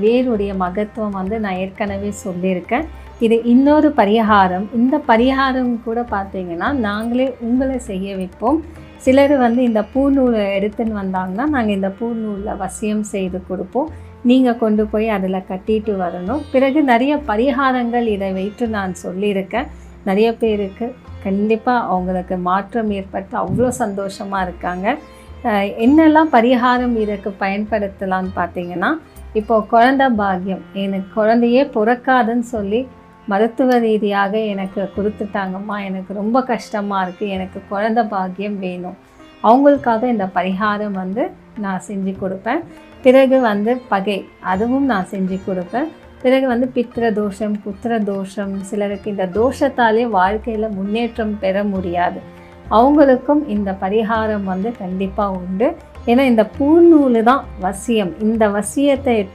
வேருடைய மகத்துவம் வந்து நான் ஏற்கனவே சொல்லியிருக்கேன். இது இன்னொரு பரிகாரம். இந்த பரிகாரம் கூட பார்த்தீங்கன்னா நாங்களே உங்களை செய்ய வைப்போம். சிலர் வந்து இந்த பூநூலை எடுத்துன்னு வந்தாங்கன்னா நாங்கள் இந்த பூநூலில் வசியம் செய்து கொடுப்போம். நீங்கள் கொண்டு போய் அதில் கட்டிட்டு வரணும். பிறகு நிறைய பரிகாரங்கள் இதை வைத்து நான் சொல்லியிருக்கேன். நிறைய பேருக்கு கண்டிப்பாக அவங்களுக்கு மாற்றம் ஏற்பட்டு அவ்வளோ சந்தோஷமாக இருக்காங்க. என்னெல்லாம் பரிகாரம் இதற்கு பயன்படுத்தலான்னு பார்த்தீங்கன்னா, இப்போது குழந்தை பாக்கியம், எனக்கு குழந்தையே பிறக்காதுன்னு சொல்லி மருத்துவ ரீதியாக எனக்கு கொடுத்துட்டாங்கம்மா, எனக்கு ரொம்ப கஷ்டமாக இருக்குது, எனக்கு குழந்தை பாக்கியம் வேணும், அவங்களுக்காக இந்த பரிகாரம் வந்து நான் செஞ்சு கொடுப்பேன். பிறகு வந்து பகை, அதுவும் நான் செஞ்சு கொடுப்பேன். பிறகு வந்து பித்ர தோஷம், புத்திர தோஷம், சிலருக்கு இந்த தோஷத்தாலே வாழ்க்கையில் முன்னேற்றம் பெற முடியாது, அவங்களுக்கும் இந்த பரிகாரம் வந்து கண்டிப்பாக உண்டு. ஏன்னா இந்த பூநூல் தான் வசியம். இந்த வசியத்தை எடுத்து